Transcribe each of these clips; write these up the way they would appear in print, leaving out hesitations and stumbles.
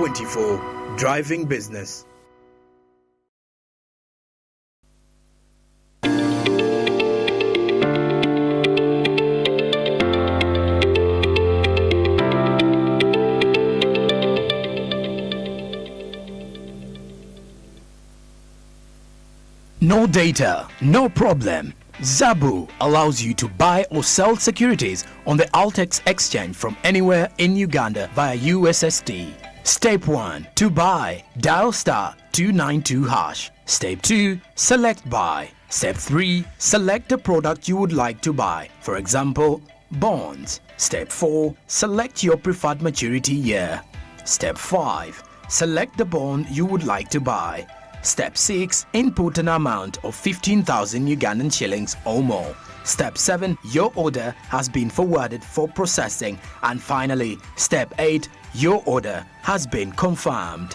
24, driving business. No data, no problem. Zabu allows you to buy or sell securities on the Altex exchange from anywhere in Uganda via USSD. Step 1. To buy, dial *292#. Step 2. Select buy. Step 3. Select the product you would like to buy. For example, bonds. Step 4. Select your preferred maturity year. Step 5. Select the bond you would like to buy. Step 6. Input an amount of 15,000 Ugandan shillings or more. Step 7. Your order has been forwarded for processing. And finally, Step 8. Your order has been confirmed.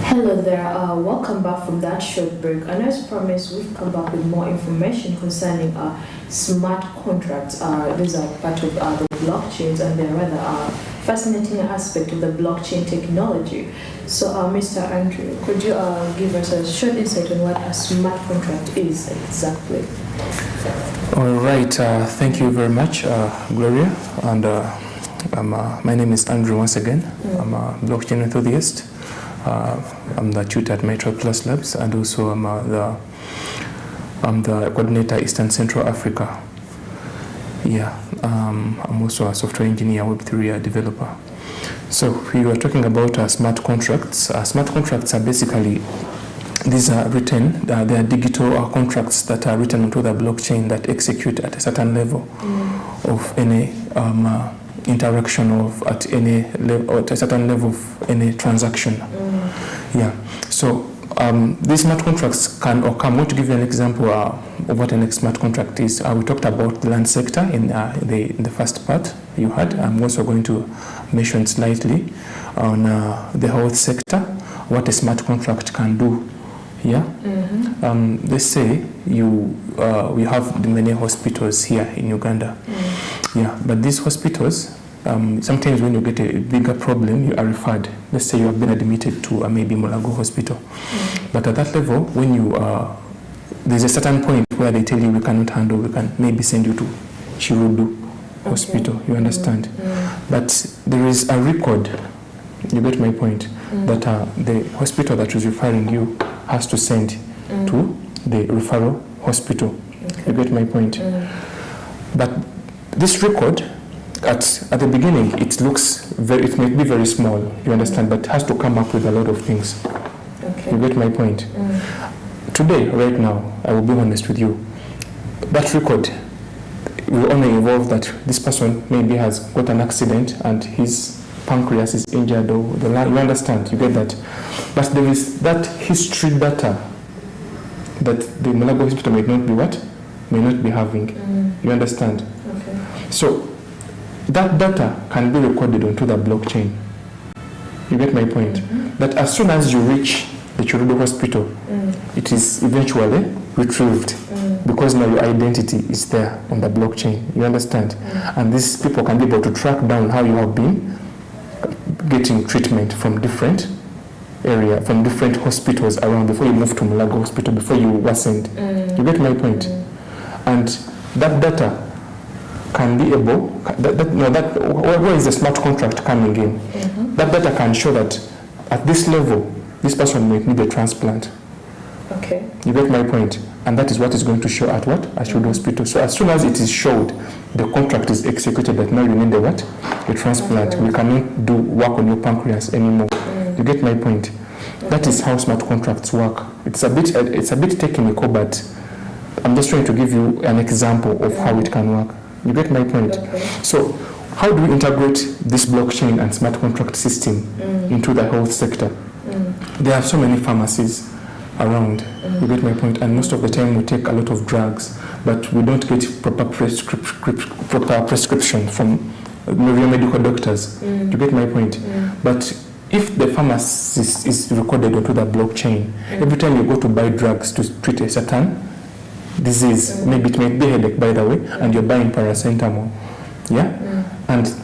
Hello there, welcome back from that short break, and as promised we've come back with more information concerning smart contracts. These are part of the blockchains, and they're rather fascinating aspect of the blockchain technology. So Mr. Andrew, could you give us a short insight on what a smart contract is exactly? All right, thank you very much, Gloria, and my name is Andrew once again. I'm a blockchain enthusiast. I'm the tutor at Metro Plus Labs, and also I'm the coordinator Eastern Central Africa. Yeah, I'm also a software engineer, Web3 developer. So we were talking about smart contracts. Smart contracts are basically, these are written, they are digital contracts that are written onto the blockchain that execute at a certain level of any interaction of at any level, or at a certain level of any transaction. Yeah. So these smart contracts can or come. I want to give you an example of what a smart contract is. We talked about the land sector in the first part you had. I'm also going to mention slightly on the health sector, what a smart contract can do. Yeah. Let's say we have many hospitals here in Uganda. Yeah, but these hospitals, sometimes when you get a bigger problem, you are referred. Let's say you have been admitted to maybe Mulago Hospital. But at that level, when you there's a certain point where they tell you we cannot handle, we can maybe send you to Chirudu Hospital. You understand? But there is a record. You get my point. That the hospital that is referring you has to send to the referral hospital. You get my point. But this record, at the beginning, it may be very small, you understand, but it has to come up with a lot of things. You get my point? Today, right now, I will be honest with you, that record will only involve that this person maybe has got an accident and his pancreas is injured, or you understand, you get that. But there is that history data that the Mulago Hospital may not be having. You understand? So that data can be recorded onto the blockchain. You get my point? That as soon as you reach the Chirudu Hospital, it is eventually retrieved because now your identity is there on the blockchain. You understand? And these people can be able to track down how you have been getting treatment from different hospitals around before you move to Mulago Hospital, before you were sent. You get my point? And that data can be able, where is the smart contract coming in? That data can show that at this level, this person might need a transplant. Okay. You get my point? And that is what is going to show at what? At Chirudu Hospital. So as soon as it is showed, the contract is executed that now you need a transplant. We cannot do work on your pancreas anymore. You get my point? That is how smart contracts work. It's a bit technical, but I'm just trying to give you an example of how it can work. You get my point? So how do we integrate this blockchain and smart contract system into the health sector? There are so many pharmacies around. You get my point? And most of the time we take a lot of drugs, but we don't get proper prescription from medical doctors. You get my point? But if the pharmacist is recorded onto the blockchain, every time you go to buy drugs to treat a certain disease, maybe it may be headache, by the way, and you're buying paracetamol, and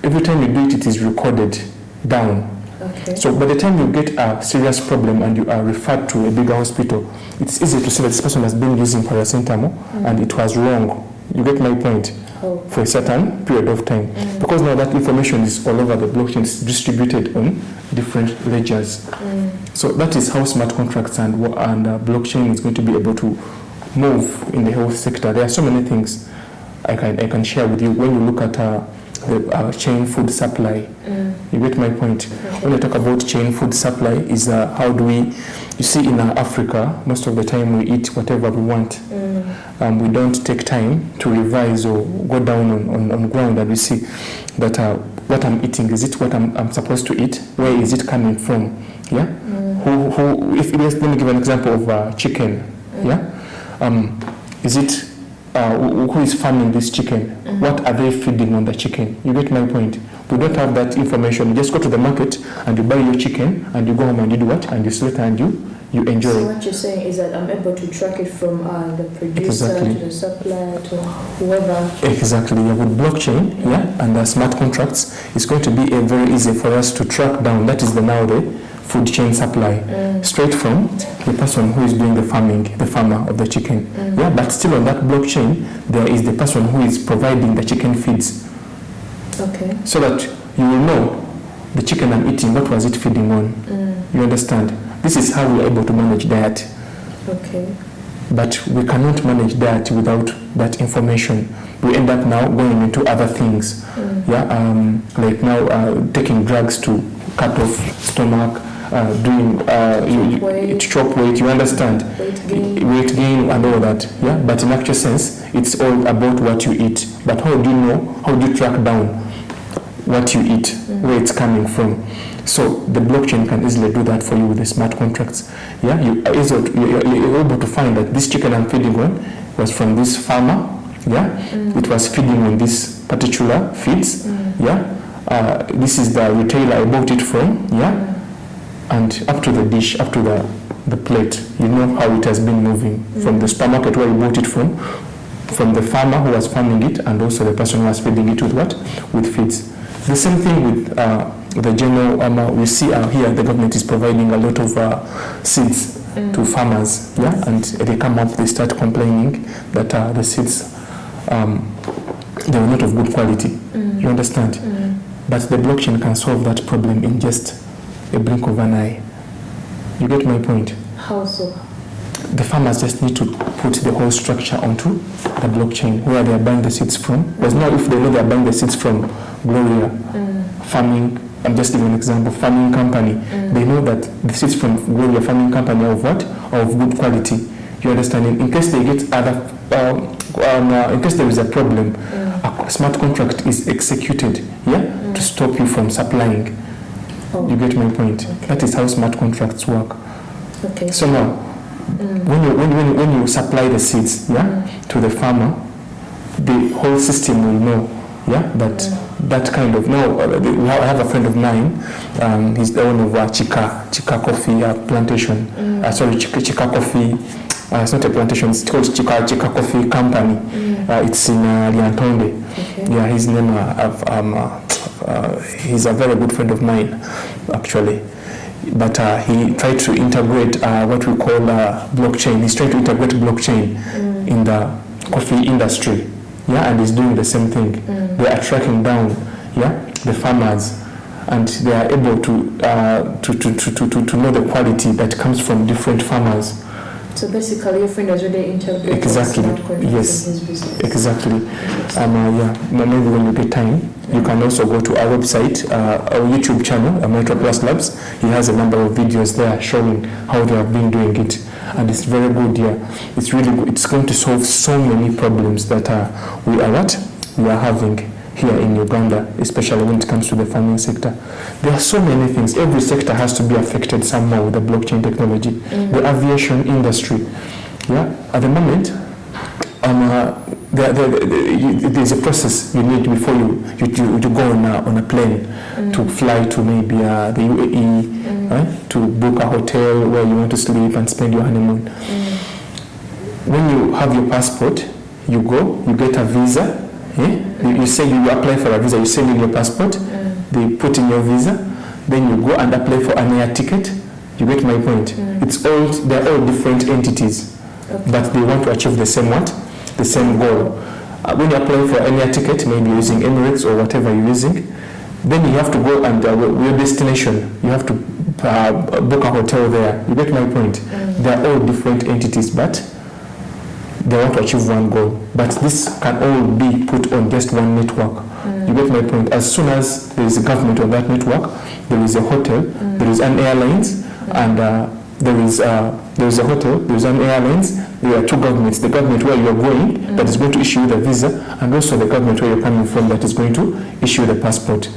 every time you do it, it is recorded down. Okay. So by the time you get a serious problem and you are referred to a bigger hospital, it's easy to say that this person has been using paracetamol and it was wrong. You get my point? For a certain period of time. Because now that information is all over the blockchain, it's distributed on different ledgers. So that is how smart contracts and blockchain is going to be able to move in the health sector. There are so many things I can share with you. When you look at the chain food supply, you get my point. When I talk about chain food supply, is how do we, you see in Africa, most of the time we eat whatever we want. We don't take time to revise or go down on ground and we see that what I'm eating, is it what I'm supposed to eat? Where is it coming from? Yeah. Let me give an example of chicken. Yeah. Is it who is farming this chicken? What are they feeding on the chicken? You get my point? We don't have that information. You just go to the market and you buy your chicken and you go home and you do what? And you slaughter and you enjoy. So what you're saying is that I'm able to track it from the producer to the supplier to whoever. Exactly. Yeah, with blockchain, and the smart contracts, it's going to be very easy for us to track down. That is the food chain supply, straight from the person who is doing the farmer of the chicken. But still on that blockchain, there is the person who is providing the chicken feeds. Okay. So that you will know the chicken I'm eating, what was it feeding on? You understand? This is how we are able to manage diet. Okay. But we cannot manage diet without that information. We end up now going into other things. Like now taking drugs to cut off stomach, doing chop weight, you understand? Weight gain and all that. But in actual sense, it's all about what you eat. But how do you know, how do you track down what you eat, where it's coming from? So the blockchain can easily do that for you with the smart contracts. You're able to find that this chicken I'm feeding on was from this farmer. It was feeding on this particular feeds. This is the retailer I bought it from. And up to the dish, up to the plate, you know how it has been moving from the supermarket where you bought it from the farmer who was farming it, and also the person who was feeding it with what? With feeds. The same thing with the general, we see here the government is providing a lot of seeds to farmers, and they come up, they start complaining that the seeds, they are not of good quality. You understand? But the blockchain can solve that problem in just a blink of an eye. You get my point? How so? The farmers just need to put the whole structure onto the blockchain where they are buying the seeds from. Because now if they know they are buying the seeds from Gloria Farming, I'm just giving an example, farming company, they know that the seeds from Gloria Farming Company are of what? Are of good quality. You understand? In case they get other, in case there is a problem, a smart contract is executed, to stop you from supplying. You get my point? Okay. That is how smart contracts work. Okay. So now, when you supply the seeds, to the farmer, the whole system will know, that kind of. Now, I have a friend of mine. He's the owner of Chika Coffee plantation. Chika Coffee. It's not a plantation. It's called Chika Coffee Company. It's in Liantonde. Okay. His name. He's a very good friend of mine, actually. But he tried to integrate what we call blockchain. He's trying to integrate blockchain in the coffee industry, and he's doing the same thing. They are tracking down, the farmers, and they are able to know the quality that comes from different farmers. So basically, your friend has already integrated exactly. Smart contracts in his business. Exactly. Maybe when you get time, you can also go to our website, our YouTube channel, Metro Plus Labs. He has a number of videos there showing how they have been doing it, and it's very good. It's really good. It's going to solve so many problems that we are having here in Uganda, especially when it comes to the farming sector. There are so many things. Every sector has to be affected somehow with the blockchain technology. The aviation industry, at the moment, there's a process you need before you go on a plane to fly to maybe the UAE, right? To book a hotel where you want to sleep and spend your honeymoon. When you have your passport, you go, you get a visa. You say you apply for a visa, you send in your passport, they put in your visa, then you go and apply for an air ticket. You get my point? They're all different entities, but they want to achieve the same the same goal. When you apply for any air ticket, maybe using Emirates or whatever you're using, then you have to go and your destination, you have to book a hotel there. You get my point? They're all different entities, but they want to achieve one goal. But this can all be put on just one network. You get my point? As soon as there is a government on that network, there is a hotel, there is an airlines, and there is a hotel, there is an airlines, there are two governments. The government where you are going that is going to issue the visa, and also the government where you're coming from that is going to issue the passport.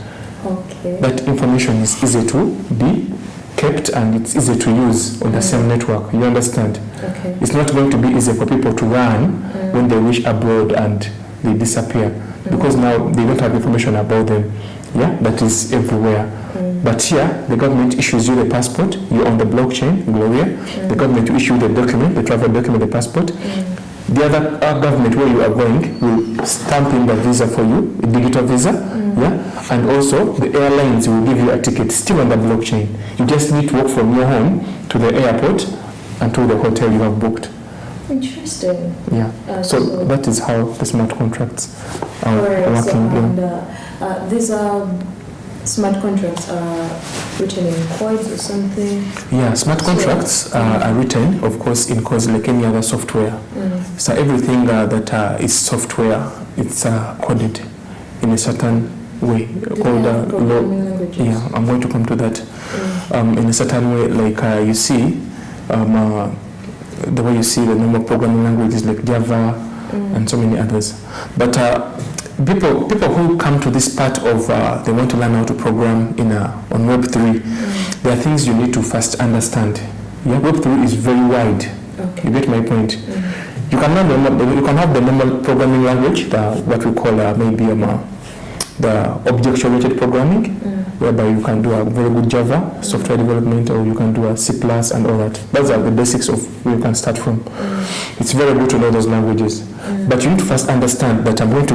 Okay. That information is easy to be kept and it's easy to use on the same network. You understand? Okay. It's not going to be easy for people to run when they reach abroad and they disappear, because now they don't have information about them. Yeah, that is everywhere. But here, the government issues you the passport. You're on the blockchain, Gloria. The government will issue the document, the travel document, the passport. The other government where you are going will stamp in the visa for you, a digital visa. Yeah, and also the airlines will give you a ticket still on the blockchain. You just need to walk from your home to the airport and to the hotel you have booked. Interesting. Yeah. So that is how the smart contracts are working. So, these smart contracts are written in codes or something? Yeah, smart contracts are written, of course, in codes like any other software. So everything that is software, it's coded in a certain way. Called law. Yeah, I'm going to come to that. In a certain way, like you see, the way you see the normal programming languages like Java and so many others. But people who come to this part of they want to learn how to program on Web3, there are things you need to first understand. Yeah, Web3 is very wide. Okay. You get my point. You can learn you can have the normal programming language, what we call maybe the object-oriented programming, whereby you can do a very good Java software development, or you can do a C+ and all that. Those are the basics of where you can start from. It's very good to know those languages, but you need to first understand that I'm going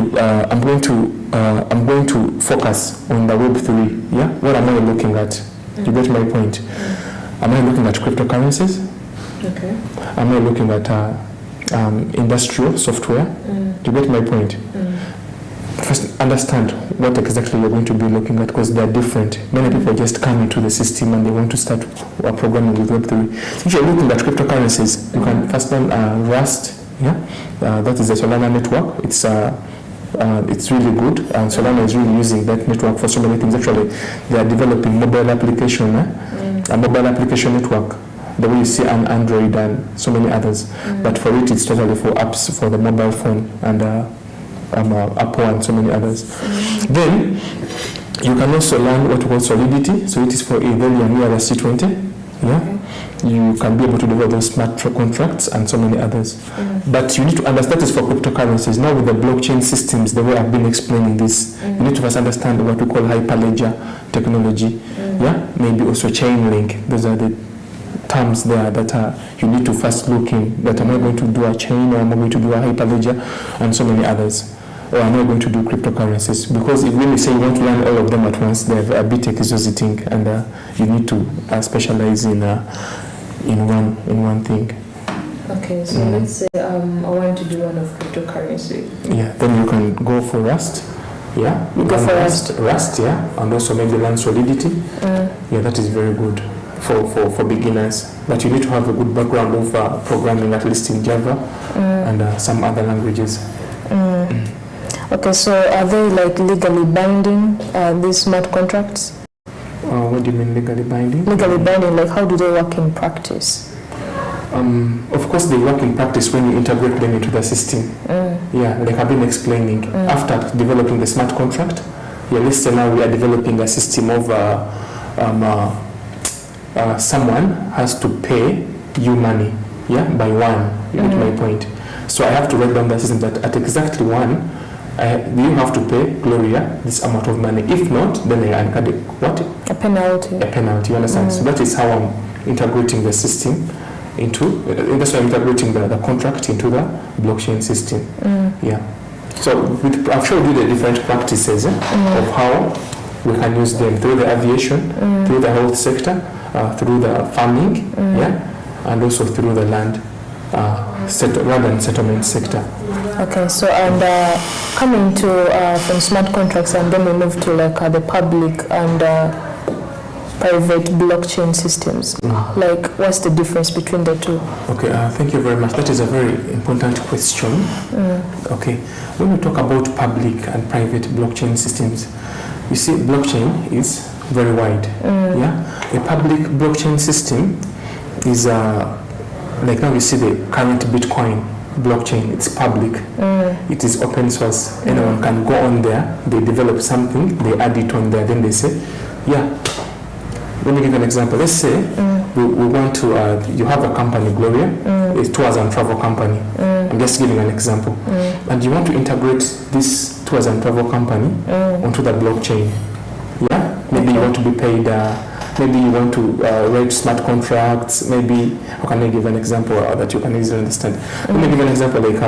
to focus on the Web3. Yeah, what am I looking at? You get my point. Am I looking at cryptocurrencies? Okay. Am I looking at industrial software? Do you get my point? First, understand what exactly you're going to be looking at, because they're different. Many people just come into the system and they want to start programming with Web3. If you're looking at cryptocurrencies, you can first learn Rust. Yeah, that is the Solana network. It's really good, and Solana is really using that network for so many things. Actually, they are developing mobile application, a mobile application network, the way you see on Android and so many others. But for it, it's totally for apps for the mobile phone and Apple and so many others. Then you can also learn what we call Solidity. So it is for Ethereum ERC20. Yeah, you can be able to develop those smart contracts and so many others. But you need to understand this for cryptocurrencies. Now with the blockchain systems, the way I've been explaining this, you need to first understand what we call hyperledger technology. Yeah, maybe also chain link. Those are the terms there that you need to first look in. That am I going to do a chain, or am I going to do a hyperledger, and so many others, or am I going to do cryptocurrencies? Because if when you say you want to learn all of them at once, they're a bit exhausting, and you need to specialize in one thing. Okay, so let's say I want to do one of cryptocurrency. Yeah, then you can go for Rust. Yeah, you go for Rust, yeah, and also maybe learn Solidity. Yeah, that is very good for beginners. But you need to have a good background of programming, at least in Java and some other languages. Okay, so are they like legally binding, these smart contracts? What do you mean legally binding? Legally binding, like how do they work in practice? Of course they work in practice when you integrate them into the system. Yeah, like I've been explaining. After developing the smart contract, yeah, let's say now we are developing a system of someone has to pay you money, yeah, by one. You get my point. So I have to write down the system that at exactly 1, you have to pay Gloria this amount of money. If not, then I incur what? A penalty. A penalty, you understand? So that is how I'm integrating the system into, that's why I'm integrating the contract into the blockchain system. Yeah. So I've showed you the different practices of how we can use them through the aviation, through the health sector, through the farming, and also through the land and settlement sector. Okay, so and coming to from smart contracts, and then we move to like the public and private blockchain systems. Like, what's the difference between the two? Okay, thank you very much. That is a very important question. Okay, when we talk about public and private blockchain systems, you see, blockchain is very wide. Yeah, a public blockchain system is like now you see the current Bitcoin blockchain. It's public. It is open source. Anyone can go on there. They develop something. They add it on there. Then they say, yeah. Let me give an example. Let's say we want to, you have a company, Gloria, a tours and travel company. I'm just giving an example. And you want to integrate this tours and travel company onto the blockchain. Yeah? Maybe you want to be paid, maybe you want to write smart contracts, maybe, how can I give an example that you can easily understand? Let me give an example like,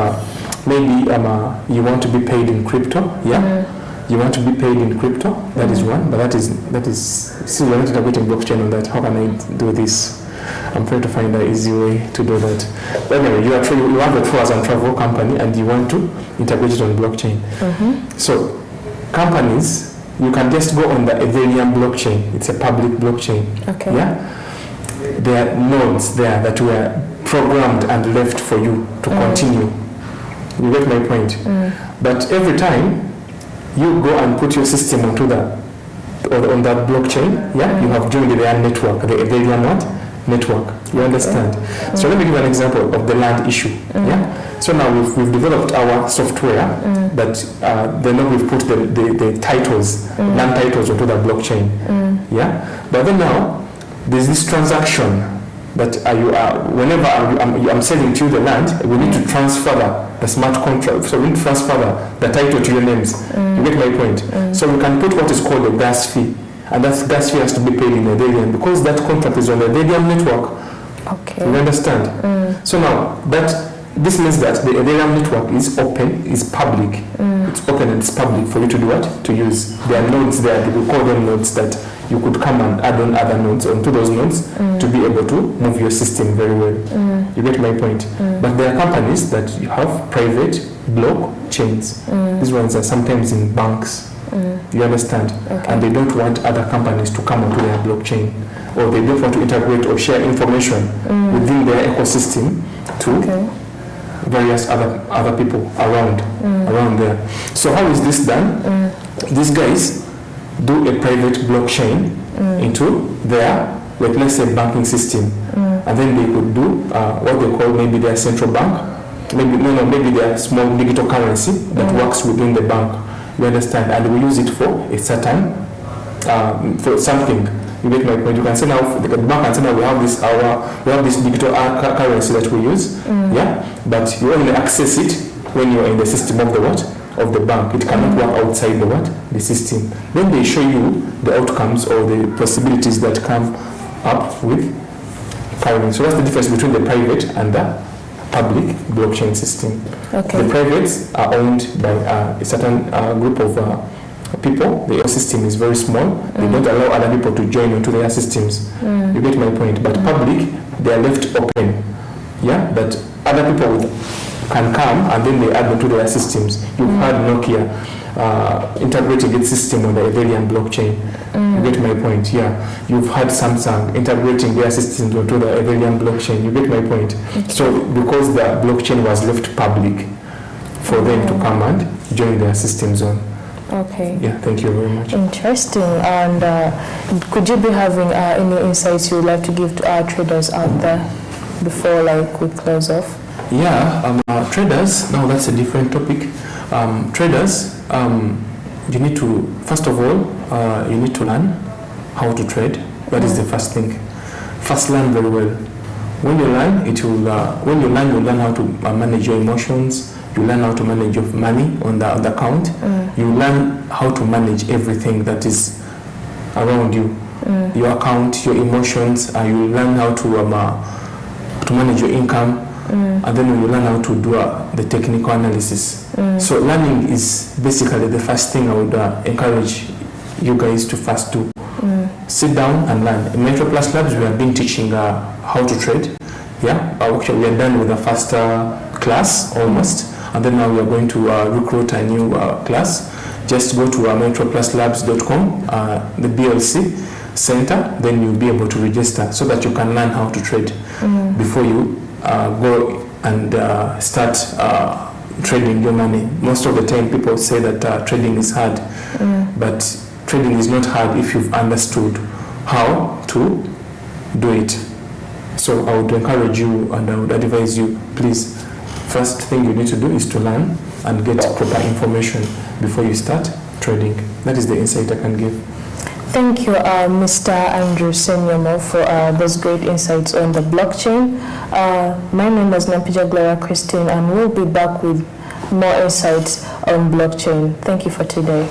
maybe you want to be paid in crypto, yeah? You want to be paid in crypto, that is one, but that is, see, we're not integrating blockchain on that. How can I do this? I'm trying to find an easy way to do that. But anyway, you have a tours and travel company and you want to integrate it on blockchain. So, companies, you can just go on the Ethereum blockchain. It's a public blockchain. Okay. Yeah? There are nodes there that were programmed and left for you to continue. You get my point? But every time, you go and put your system onto on that blockchain, yeah, you have joined their network, the Ethereum network. You understand? So let me give an example of the land issue. Yeah. So now we've developed our software that then we've put the titles, land titles onto the blockchain. Yeah. But then now there's this transaction that whenever I'm selling to you the land, we need to transfer the smart contract. So we need to transfer the title to your names. You get my point? So we can put what is called a gas fee. And that gas fee has to be paid in Ethereum because that contract is on the Ethereum network. Okay. You understand? So now, this means that the Ethereum network is open, is public. It's open and it's public for you to do what? To use. There are nodes there, we call them nodes that you could come and add on other nodes onto those nodes to be able to move your system very well. You get my point? But there are companies that you have private blockchains. These ones are sometimes in banks. You understand? And they don't want other companies to come onto their blockchain, or they don't want to integrate or share information within their ecosystem to various other people around there. So how is this done? These guys do a private blockchain into their, like, let's say, banking system, and then they could do what they call maybe their central bank, maybe their small digital currency that works within the bank. You understand? And we use it for a certain for something. You get my point? You can say now the bank can say now we have this digital currency that we use, yeah, but you only access it when you are in the system of the what? Of the bank. It cannot work outside the what? The system. Then they show you the outcomes or the possibilities that come up with currency. So that's the difference between the private and the public blockchain system. The privates are owned by a certain group of people. The ecosystem is very small. They don't allow other people to join into their systems. You get my point? But public, they are left open. Yeah, that other people can come and then they add onto their systems. You've heard Nokia integrating its system on the Ethereum blockchain. You get my point? Yeah. You've heard Samsung integrating their systems onto the Ethereum blockchain. You get my point? So because the blockchain was left public for them to come and join their systems on. Okay. Yeah, thank you very much. Interesting. And could you be having any insights you would like to give to our traders out there before we close off? Yeah, traders, now that's a different topic. Traders, you need to, first of all, you need to learn how to trade. That is the first thing. First, learn very well When you learn, you learn how to manage your emotions. You learn how to manage your money on the account. You learn how to manage everything that is around you. Your account, your emotions. You learn how to manage your income. And then you learn how to do the technical analysis. So learning is basically the first thing I would encourage you guys to first do. Sit down and learn. In Metro Plus Labs, we have been teaching how to trade. Yeah, actually we are done with the first class almost, and then now we are going to recruit a new class. Just go to metropluslabs.com, the BLC center, then you'll be able to register so that you can learn how to trade before you go and start trading your money. Most of the time people say that trading is hard, but trading is not hard if you've understood how to do it. So I would encourage you and I would advise you, please, first thing you need to do is to learn and get proper information before you start trading. That is the insight I can give. Thank you, Mr. Andrew Senyomo, for those great insights on the blockchain. My name is Nampija Gloria Christine, and we'll be back with more insights on blockchain. Thank you for today.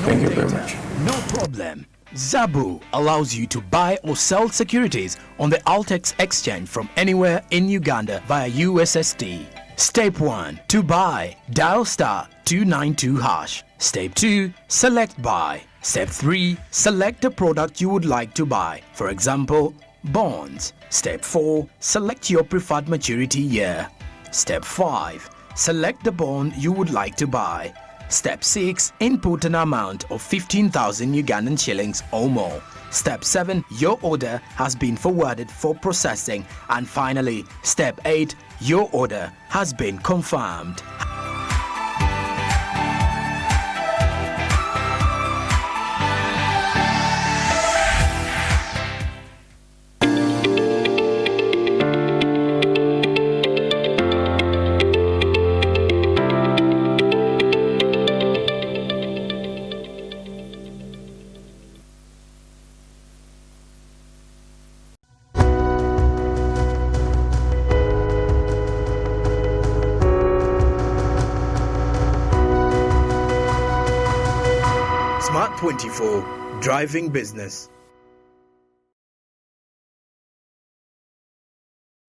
Thank you very much. No problem. Zabu allows you to buy or sell securities on the Altex exchange from anywhere in Uganda via USSD. Step 1. To buy, dial *292#. Step 2. Select buy. Step 3. Select the product you would like to buy. For example, bonds. Step 4. Select your preferred maturity year. Step 5. Select the bond you would like to buy. Step 6. Input an amount of 15,000 Ugandan shillings or more. Step 7. Your order has been forwarded for processing. And finally, Step 8. Your order has been confirmed. Smart 24, driving business.